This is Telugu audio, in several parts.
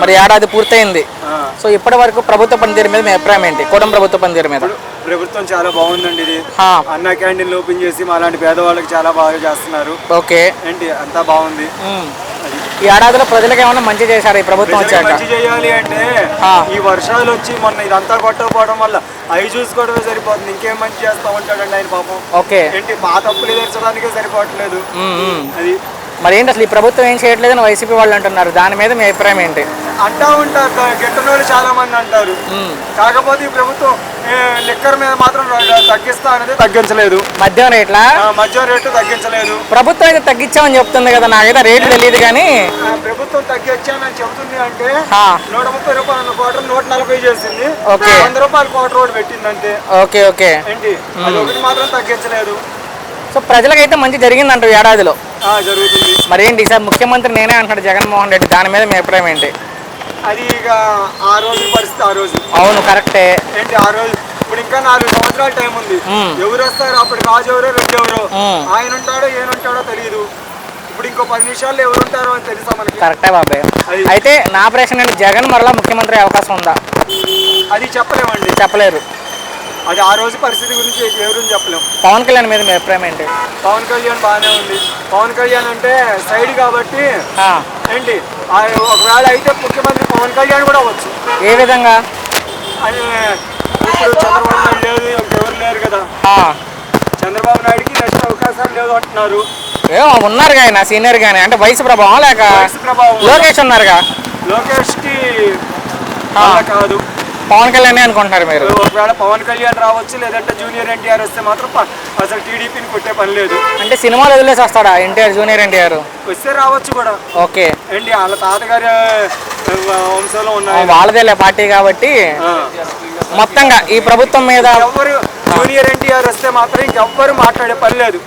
మరి ఏడాది పూర్తయింది. సో ఇప్పటి వరకు ప్రభుత్వ పనితీరు మీద మీ అభిప్రాయం ఏంటి? కూటమి ప్రభుత్వ పనితీరు మీద? ప్రభుత్వం చాలా బాగుందండి. ఇది అన్న క్యాంటీన్లు ఓపెన్ చేసి మా లాంటి పేదవాళ్ళకి చాలా బాగా చేస్తున్నారు. ఓకే, ఏంటి అంతా బాగుంది. ఈ ఏడాదిలో ప్రజలకు ఏమన్నా మంచి చేశారు ఈ ప్రభుత్వం వచ్చాక? మంచి చేయాలి అంటే ఈ వర్షాలు వచ్చి మొన్న ఇదంతా కొట్టకపోవడం వల్ల అవి చూసుకోవడమే సరిపోతుంది. ఇంకేం మంచి చేస్తా ఉంటాడండి ఆయన పాపం. ఓకే, ఏంటి మా తప్పులు ఎదుర్చడానికే సరిపోవట్లేదు. అది మరి ఏంటి అసలు ఈ ప్రభుత్వం ఏం చేయట్లేదని వైసీపీ వాళ్ళు అంటున్నారు, దాని మీద మీ అభిప్రాయం ఏంటి? అంటా ఉంటారు, గిట్టని వాళ్ళు చాలా మంది అంటారు. కాకపోతే ఈ ప్రభుత్వం లిక్కర్ మీద మాత్రం తగ్గిస్తా అనేది తగ్గించలేదు. మద్యం రేట్ల మద్యం రేట్లు తగ్గించలేదు. ప్రభుత్వం అయితే తగ్గించామని చెప్తుంది కదా, నాకైతే రేట్లు తెలియదు కానీ. ప్రభుత్వం తగ్గించామని చెబుతుంది అంటే 130 రూపాయలు క్వార్టర్ 140 చేసింది. 100 రూపాయలు క్వార్టర్ రోడ్ పెట్టింది అంతే. ఓకే ఓకే, ఏంటి అది ఒకటి మాత్రం తగ్గించలేదు. సో ప్రజలకైతే మంచి జరిగిందంట ఏడాదిలో. జరుగుతుంది. మరి ఏంటి ఈసారి ముఖ్యమంత్రి నేనే అంటాడు జగన్మోహన్ రెడ్డి, దాని మీద మీ అభిప్రాయం ఏంటి? అది ఇక ఆ రోజు పరిస్థితి ఆ రోజు. అవును కరెక్టే. ఏంటి ఆ రోజు ఇప్పుడు ఇంకా 4 సంవత్సరాల టైం ఉంది. ఎవరు వస్తారు అప్పుడు? రాజు ఎవరో రెడ్డి ఎవరో, ఆయన ఉంటాడో ఏనుంటాడో తెలియదు. ఇప్పుడు ఇంకో 10 నిమిషాల్లో ఎవరు ఉంటారో అని తెలుసా మనకి? కరెక్టే బాబాయ్. అయితే నా ప్రశ్న ఏంటి, జగన్ మరలా ముఖ్యమంత్రి అవకాశం ఉందా? అది చెప్పలేమండి, చెప్పలేరు. అది ఆ రోజు పరిస్థితి గురించి ఎవరు చెప్పలేము. పవన్ కళ్యాణ్ మీద మీ అభిప్రాయం ఏంటి? పవన్ కళ్యాణ్ బాగానే ఉంది. పవన్ కళ్యాణ్ అంటే సైడ్ కాబట్టి ఏంటి ఒకవేళ అయితే ముఖ్యమంత్రి పవన్ కళ్యాణ్ కూడా అవ్వచ్చు. ఏ విధంగా? అని ఇప్పుడు చంద్రబాబు నాయుడు లేదు, ఇంకెవరు లేరు కదా. చంద్రబాబు నాయుడుకి నెక్స్ట్ అవకాశాలు లేదు అంటున్నారు. ఏమో ఉన్నారు ఆయన సీనియర్ గానీ, అంటే వయసు ప్రభావం లేక? వయసు ప్రభావం. లోకేష్ ఉన్నారుగా. లోకేష్ కి కాదు, పవన్ కళ్యాణ్ అనుకుంటున్నారు మీరు? ఒకవేళ పవన్ కళ్యాణ్ రావచ్చు, లేదంటే జూనియర్ ఎన్టీఆర్ వస్తే మాత్రం అసలు టీడీపీని కొట్టే పని లేదు. అంటే సినిమాలు వదిలేసి వస్తాడా ఎన్టీఆర్, జూనియర్ ఎన్టీఆర్? వస్తే రావచ్చు కూడా. ఓకే, ఏంటి వాళ్ళ తాతగారి వంశంలో ఉన్నారు, వాళ్ళదేలే పార్టీ కాబట్టి. మొత్తంగా ఈ ప్రభుత్వం మీద ఎవరు జూనియర్ ఎన్టీఆర్ వస్తే మాత్రం ఇంకెవ్వరు మాట్లాడే పని లేదు.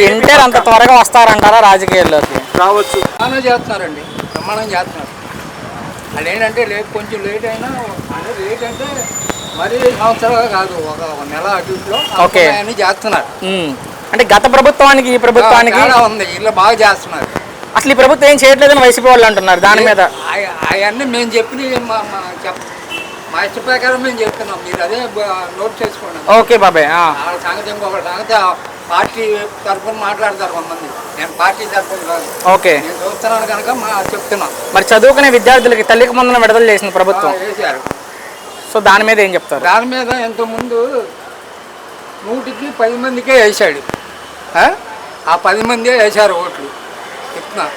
ఎన్టీఆర్ అంత త్వరగా వస్తారంటారా రాజకీయాల్లోకి? రావచ్చు. చేస్తున్నారండి, ప్రమాణం చేస్తున్నారు. అదేంటంటే కొంచెం లేట్ అయినా, అంటే లేట్ అంటే మరీ సంవత్సరాలు కాదు, ఒక నెల అటు అని చేస్తున్నారు. అంటే గత ప్రభుత్వానికి ఈ ప్రభుత్వానికి ఉంది, ఇలా బాగా చేస్తున్నారు. అసలు ఈ ప్రభుత్వం ఏం చేయట్లేదని వైసీపీ వాళ్ళు అంటున్నారు, దాని మీద? అవన్నీ మేము చెప్పిన మా ఇష్ట ప్రకారం మేము చెప్తున్నాం, మీరు అదే నోట్ చేసుకోండి. ఓకే బాబాయ్. సంగతి ఇంకొకటి సంగతి పార్టీ తరఫున మాట్లాడతారు కొంతమంది, నేను పార్టీ తరఫున కాదు. ఓకే, నేను చూస్తున్నాను కనుక చెప్తున్నాను. మరి చదువుకునే విద్యార్థులకి తల్లికి వందనం విడుదల చేసిన ప్రభుత్వం వేశారు. సో దాని మీద ఏం చెప్తారు? దాని మీద ఇంతకుముందు 100కి 10 మందికే వేసాడు. ఆ 10 మందే వేశారు ఓట్లు. చెప్తున్నా,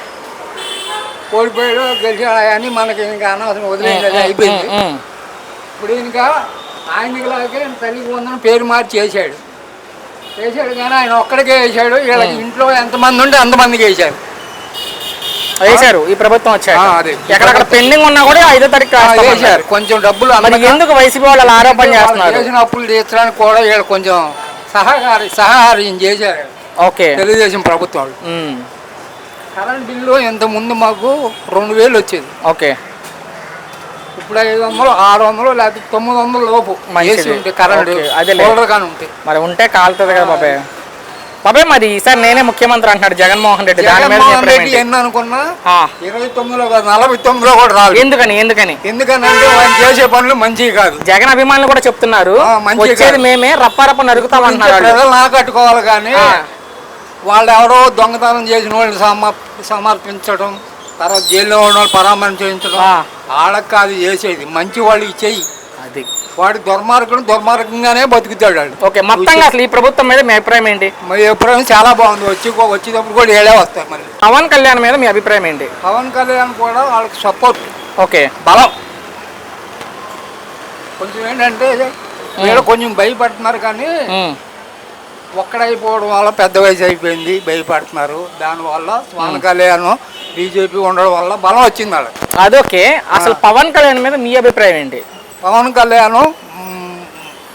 ఓడిపోయాడు గెలిచాడు అని మనకి ఇంకా అనవసరం, వదిలేదు, అయిపోయింది. ఇప్పుడు ఇంకా ఆయనలాగే తల్లికి వందనం పేరు మార్చి వేసాడు కానీ ఆయన ఒక్కడికే వేసాడు. వీళ్ళకి ఇంట్లో ఎంతమంది ఉంటే అంతమందికి వేశారు. ఈ ప్రభుత్వం వచ్చాక ఎక్కడెక్కడ పెండింగ్ ఉన్నా కూడా 5వ తారీఖు వేశారు. కొంచెం డబ్బులు ఎందుకు వైసీపీ వాళ్ళు ఆరోపణ చేస్తున్నారు? చేసిన అప్పులు తీర్చడానికి కూడా వీళ్ళు కొంచెం సహాయం చేశారు. ఓకే, తెలుగుదేశం ప్రభుత్వం. కరెంట్ బిల్లు ఇంతకుముందు మాకు 2000 వచ్చేది. ఓకే, ఇప్పుడు 500, 600 లేకపోతే 900 లోపు ఉంటే కరెంట్ కానీ ఉంటాయి. మరి ఉంటే కాలుతుంది కదా బాబాయ్. బాబాయ్ మరి ఈసారి నేనే ముఖ్యమంత్రి అంటున్నాడు జగన్మోహన్ రెడ్డి, ఎన్ని అనుకున్నా 29లో 49లో కూడా రాదు. ఎందుకని? ఎందుకంటే ఆయన చేసే పనులు మంచివి కాదు. జగన్ అభిమానులు కూడా చెప్తున్నారు వచ్చేది మేమే రప్పారప్ప నరుకుతామంటున్నారు. ప్రజలు నాకట్టుకోవాలి కానీ వాళ్ళు ఎవరో దొంగతనం చేసిన వాళ్ళు సమర్పించడం, తర్వాత జైల్లో ఉన్న వాళ్ళు పరామర్శించడం, వాళ్ళకి కాదు చేసేది, మంచి వాళ్ళకి చెయ్యి. అది వాడు దుర్మార్గంగానే బతుకుతాడు వాడు. ఓకే, మొత్తంగా అసలు ఈ ప్రభుత్వం మీద మీ అభిప్రాయం ఏంటి? మీ అభిప్రాయం చాలా బాగుంది. వచ్చేటప్పుడు కూడా ఏడే వస్తాయి. మళ్ళీ పవన్ కళ్యాణ్ మీద మీ అభిప్రాయం ఏంటి? పవన్ కళ్యాణ్ కూడా వాళ్ళకి సపోర్ట్. ఓకే, బలం కొంచెం ఏంటంటే వీళ్ళు కొంచెం భయపడుతున్నారు కానీ ఒక్కడైపోవడం వల్ల పెద్ద వయసు అయిపోయింది, భయపడుతున్నారు. దానివల్ల పవన్ కళ్యాణ్ బీజేపీ ఉండడం వల్ల బలం వచ్చింది వాళ్ళకి. అదొకే, అసలు పవన్ కళ్యాణ్ మీద మీ అభిప్రాయం ఏంటి? పవన్ కళ్యాణ్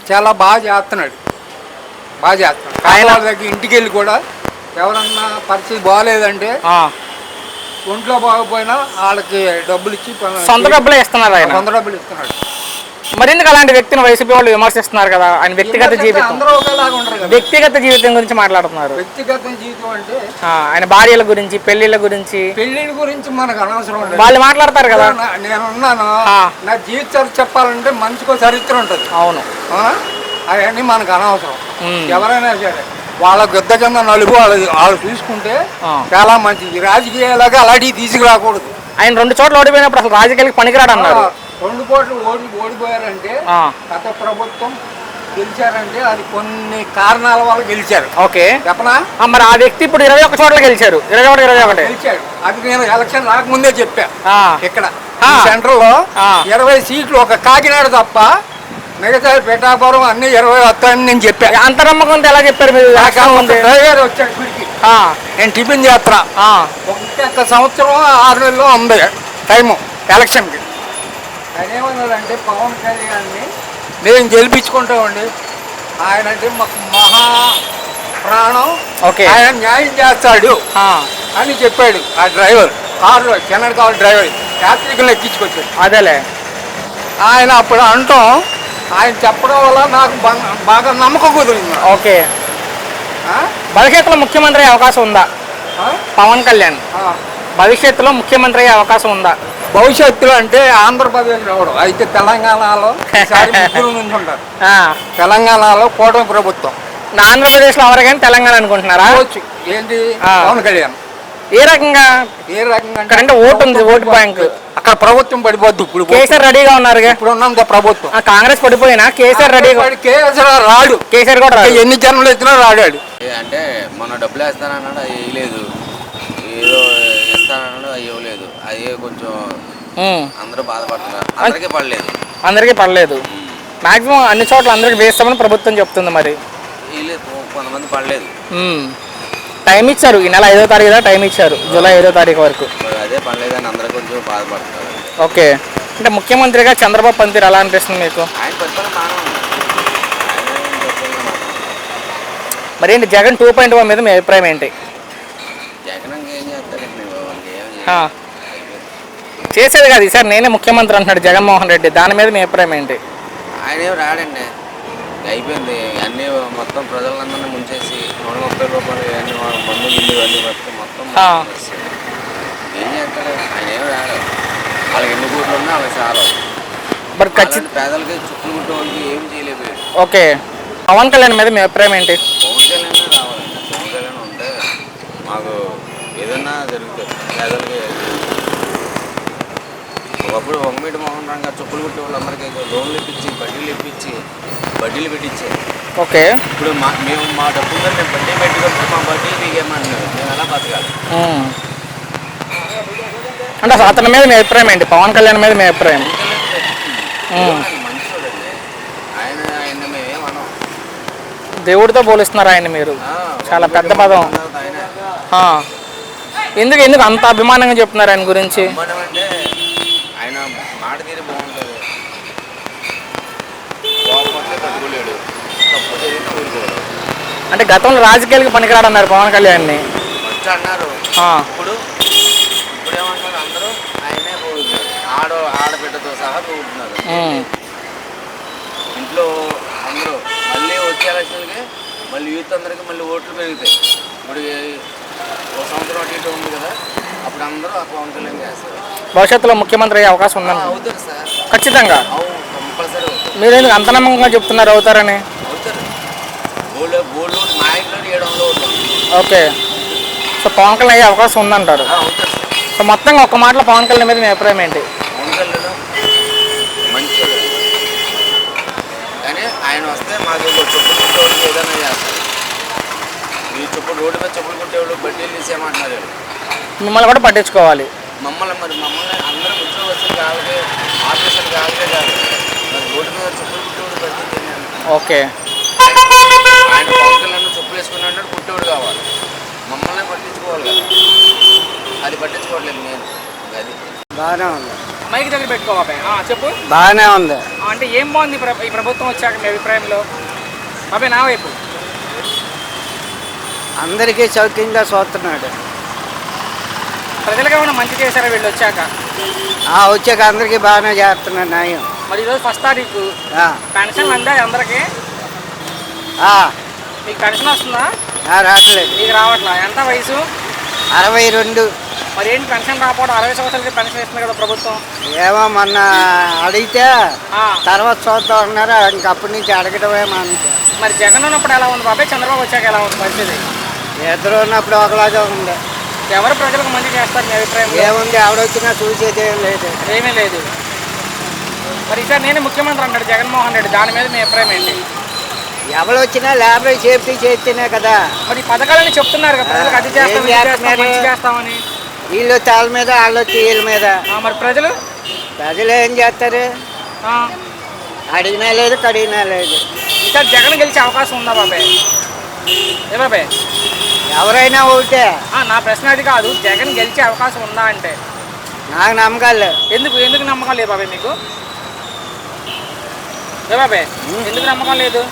చాలా బాగా చేస్తున్నాడు. ఆయన దగ్గర ఇంటికి వెళ్ళి కూడా ఎవరన్నా పరిస్థితి బాగాలేదంటే ఒంట్లో బాగపోయినా వాళ్ళకి డబ్బులు ఇచ్చి సొంత డబ్బులు ఇస్తున్నారు. సొంత డబ్బులు ఇస్తున్నాడు. మరెందుకు అలాంటి వ్యక్తిని వైసీపీ వాళ్ళు విమర్శిస్తున్నారు కదా, ఆయన వ్యక్తిగత జీవితం అందరూ ఒకలాగా ఉండరు కదా. వ్యక్తిగత జీవితం గురించి మాట్లాడుతున్నారు. వ్యక్తిగత జీవితం అంటే ఆయన భార్యల గురించి, పెళ్లిళ్ళ గురించి, పెళ్లిళ్ళ గురించి మనకు అనవసరం ఉండదు. వాళ్ళు మాట్లాడతారు కదా. నేనున్నాను, నా జీవిత చరిత్ర చెప్పాలంటే మనిషికో చరిత్ర ఉంటుంది. అవును, అవన్నీ మనకు అనవసరం. ఎవరైనా సరే వాళ్ళ గద్ద కింద నలుగు వాళ్ళు తీసుకుంటే చాలా మంచిది. రాజకీయాలుగా అలాంటివి తీసుకురాకూడదు. ఆయన 2 చోట్ల ఓడిపోయినప్పుడు అసలు రాజకీయాలకు పనికిరాడు అన్నారు. 2 కోట్లు ఓడిపోయారంటే గత ప్రభుత్వం గెలిచారంటే అది కొన్ని కారణాల వల్ల గెలిచారు. ఓకే చెప్పనా? మరి ఆ వ్యక్తి ఇప్పుడు 21 చోట్ల గెలిచారు. 21 గెలిచాడు. అది నేను ఎలక్షన్ రాకముందే చెప్పా. ఇక్కడ సెంట్రల్ లో 20 సీట్లు ఒక కాకినాడ తప్ప మిగతా పిఠాపురం అన్ని 20 వస్తాయని నేను చెప్పా. అంత నమ్మకంతో ఎలా చెప్పారు మీరు? డ్రైవర్ వచ్చాడు గుడికి, నేను టిఫిన్ చేస్తా. ఒక్క సంవత్సరం 6 నెలల్లో ఉంది టైము ఎలక్షన్కి. అదేమన్నాడంటే పవన్ కళ్యాణ్ని నేను గెలిపించుకుంటామండి, ఆయన అంటే మాకు మహా ప్రాణం, ఆయన న్యాయం చేస్తాడు అని చెప్పాడు. ఆ డ్రైవర్ కారులో చెన్నై కారు డ్రైవర్ యాత్రికులను ఎక్కించుకొచ్చాడు. అదేలే ఆయన అప్పుడు అంటాం, ఆయన చెప్పడం వల్ల నాకు బాగా నమ్మకం కుదిరింది. ఓకే, భవిష్యత్తులో ముఖ్యమంత్రి అయ్యే అవకాశం ఉందా పవన్ కళ్యాణ్? భవిష్యత్తులో ముఖ్యమంత్రి అయ్యే అవకాశం ఉందా? భవిష్యత్తులో అంటే ఆంధ్రప్రదేశ్ రావడం అయితే తెలంగాణలో ముగ్గురు నుంచి ఉంటారు. తెలంగాణలో కూటమి ప్రభుత్వం. ఆంధ్రప్రదేశ్ లో ఎవరికైనా తెలంగాణ అనుకుంటున్నారా? ఏంటి పవన్ కళ్యాణ్ ఏ రకంగా? అంటే ఓటు ఉంది, ఓటు బ్యాంక్. అక్కడ ప్రభుత్వం పడిపోద్దు. ఇప్పుడు కేసీఆర్ రెడీగా ఉన్నారు. ఇప్పుడు ఉన్నంత ప్రభుత్వం కాంగ్రెస్ పడిపోయినా కేసీఆర్ రెడీగా. కేసీఆర్ రాడు, కేసీఆర్ కూడా ఎన్ని జన్మలు ఎత్తినా రాడాడు. అంటే మన డబ్బులు వేస్తానన్నాడు, అవి వేయలేదు. ఏదో ఇస్తానన్నాడు, అవి ఇవ్వలేదు. అవి కొంచెం అందరూ బాధపడుతున్నారు. అందరికీ పడలేదు. మాక్సిమం అన్ని చోట్ల అందరికి వేస్తామని ప్రభుత్వం చెప్తుంది. మరి కొంతమంది పడలేదు. టైం ఇచ్చారు, ఈ నెల 5వ తారీఖు టైం ఇచ్చారు, జూలై 5వ తారీఖు వరకు. అదే పడలేదని అందరూ కొంచెం బాధపడుతున్నారు. ఓకే, అంటే ముఖ్యమంత్రిగా చంద్రబాబు పనితీరు ఎలా అనిపిస్తుంది మీకు? ఆయన పరిపాలన బాగానే ఉంది. మరి ఏంటి జగన్ 2.0 మీద మీ అభిప్రాయం ఏంటి? జగన్ ఏం చేస్తాడండి, చేసేది కాదు, ఈసారి నేనే ముఖ్యమంత్రి అంటున్నాడు జగన్మోహన్ రెడ్డి, దాని మీద మీ అభిప్రాయం ఏంటి? ఆయన ఏం రాడండి, అయిపోయింది. అన్నీ మొత్తం ప్రజలందరినీ ముంచేసి 130 రూపాయలు అన్ని మందు గిల్లు అన్నీ మొత్తం ఏం చేస్తాడు? ఆయన ఏం రాడు. వాళ్ళకి ఎన్ని కోట్లు ఉన్నా వాళ్ళకి చాలా. బట్ ఖచ్చితంగా పేదలకి చుట్టూ కుట్టే వాళ్ళకి ఏం చేయలేకపోయాడు. ఓకే, పవన్ కళ్యాణ్ మీద మీ అభిప్రాయం ఏంటి? పవన్ కళ్యాణ్ రావాలండి. పవన్ కళ్యాణ్ ఉంటే మాకు ఏదన్నా జరుగుతుంది. పేదలకి ఒకప్పుడు వంగమీటి మోహన్ రంగా చెప్పులు కుట్టే వాళ్ళందరికీ లోన్లు ఇప్పించి వడ్డీలు పెట్టించారు. ఓకే, ఇప్పుడు మేము మా డబ్బులతో మేము వడ్డీ పెట్టుకుంటే మా వడ్డీలు మీకేమంటున్నారు, మేము ఎలా బతకాలి? అంటే అసలు అతని మీద మీ అభిప్రాయం ఏంటి? పవన్ కళ్యాణ్ మీద మీ అభిప్రాయం? మంచివాడండి ఆయన. మేమేమనం, దేవుడితో పోలిస్తున్నారు ఆయన మీరు. చాలా పెద్ద పదం. ఎందుకు అంత అభిమానంగా చెప్తున్నారు ఆయన గురించి? అంటే ఆయన మాట తీరు బాగుంటుంది. తట్టుకోలేడు, తప్పు జరిగితే ఊరుకోడు. అంటే గతంలో రాజకీయాలకు పనికిరాడు అన్నారు పవన్ కళ్యాణ్ని. ఫస్ట్ అన్నారు. ఇప్పుడు ఏమంటున్నారు అందరూ ఆయనే పోతున్నారు. ఆడబిడ్డతో సహా పోతున్నారు. ఇంట్లో అందరూ మళ్ళీ వచ్చే ఎలక్షన్కి మళ్ళీ యూత్ అందరికీ మళ్ళీ ఓట్లు పెరుగుతాయి. ఇప్పుడు 1 సంవత్సరం అటు ఇటు ఉంది కదా, అప్పుడు అందరూ ఆ పవన్ కళ్యాణ్ చేస్తారు. భవిష్యత్తులో ముఖ్యమంత్రి అయ్యే అవకాశం ఉందని అవుతారు సార్, ఖచ్చితంగా. కంపల్సరీ అవుతారు. మీరు ఎందుకు అంత నమ్మకంగా చెప్తున్నారు అవుతారని? అవుతారు. బోర్డు మా ఇంట్లో 700 అవుతారు. ఓకే, సో పవన్ కళ్యాణ్ అయ్యే అవకాశం ఉందంటారు. అవుతారు. సో మొత్తంగా ఒక్క మాటలో పవన్ కళ్యాణ్ మీద మీ అభిప్రాయం ఏంటి? పవన్ కళ్యాణ్ మంచిగా, కానీ ఆయన వస్తే మాకు చెప్పులు కుట్టేవాళ్ళకి ఏదైనా చేస్తారు. ఈ చెప్పులు రోడ్డు మీద చెప్పులు కుట్టేవాళ్ళు బడ్డీలు తీసేయమంటున్నారు. మిమ్మల్ని కూడా పట్టించుకోవాలి. మమ్మల్ని అందరూ ఇంట్లో వచ్చి కావాలి, ఆఫీసులు కావాలే కాదు, మరి రోడ్డు మీద చెప్పులు కుట్టేవాడు బడ్డీ తిన్నాను. ఓకే, ఆయన పవన్ కళ్యాణ్ చెప్పులు వేసుకున్నాడు, కుట్టేవాడు కావాలి. మమ్మల్ని పట్టించుకోవాలి కదా, అది పట్టించుకోవట్లేదు. నేను అది బాగానే ఉంది. మైక్ దగ్గర పెట్టుకో బాబాయ్. చెప్పు. బాగానే ఉంది. అంటే ఏం బాగుంది ఈ ప్రభుత్వం వచ్చాక మీ అభిప్రాయంలో? బాబాయ్ నా వైపు. అందరికీ సౌఖ్యంగా చూస్తున్నాడు. ప్రజలకు ఏమైనా మంచి చేశారా వీళ్ళు వచ్చాక? వచ్చాక అందరికీ బాగానే చేస్తున్నాడు న్యాయం. మరి ఈరోజు 1 తారీఖు పెన్షన్ అందా అందరికి? మీకు పెన్షన్ వస్తుందా? రావట్లేదు. మీకు రావట్లా? ఎంత వయసు? 62. మరి ఏంటి పెన్షన్ రాకపోవడం? 60 సంవత్సరాలకి పెన్షన్ ఇస్తుంది కదా ప్రభుత్వం. ఏమో మొన్న అడిగితే తర్వాత చూద్దాం అన్నారు. ఇంకప్పటి నుంచి అడగడమే మనకి. మరి జగన్ ఉన్నప్పుడు ఎలా ఉంది బాబాయ్, చంద్రబాబు వచ్చాక ఎలా ఉంది పరిస్థితి? ఇద్దరు ఉన్నప్పుడు ఒకలాగే ఉంది. ఎవరు ప్రజలకు మంచి చేస్తారు మీ అభిప్రాయం? ఏముంది, ఆవిడొచ్చినా చూసేది ఏం లేదు. ఏమీ లేదు. మరి ఈసారి నేనే ముఖ్యమంత్రి అంటాడు జగన్మోహన్ రెడ్డి, దాని మీద మీ అభిప్రాయం ఏంటి? ఎవరు వచ్చినా లేబర్ సేఫ్టీ చేస్తేనే కదా. మరి ఈ పథకాలని చెప్తున్నారు కదా ప్రజలకు, అది చేస్తాం ఇది చేస్తాం మంచి చేస్తామని. వీళ్ళు తాళ్ళ మీద, వాళ్ళు వచ్చి వీళ్ళ మీద. మరి ప్రజలు ఏం చేస్తారు? అడిగినా లేదు, కడిగినా లేదు. ఈసారి జగన్ గెలిచే అవకాశం ఉందా బాబాయ్? ఏ బాబాయ్? ఎవరైనా ఒకటే. నా ప్రశ్న అది కాదు, జగన్ గెలిచే అవకాశం ఉందా అంటే. నాకు నమ్మకాలు లేవు. ఎందుకు నమ్మకం లేదు బాబాయ్ మీకు? ఏ బాబాయ్ ఎందుకు నమ్మకం లేదు?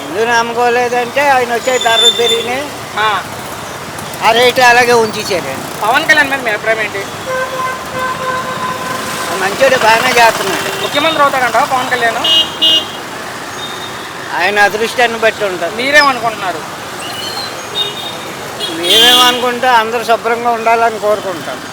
ఎందుకు నమ్మకోలేదంటే ఆయన వచ్చే ధరలు పెరిగినాయి, ఆ రేటు అలాగే ఉంచేసారు. పవన్ కళ్యాణ్ మీద మీ అభిప్రాయం ఏంటి? మంచోడు, బాగానే చేస్తున్నాడు. ముఖ్యమంత్రి అవుతాడంటావా పవన్ కళ్యాణ్? ఆయన అదృష్టాన్ని బట్టి ఉంటుంది. మీరేమనుకుంటున్నారు? మేమేమనుకుంటే అందరూ శుభ్రంగా ఉండాలని కోరుకుంటాం.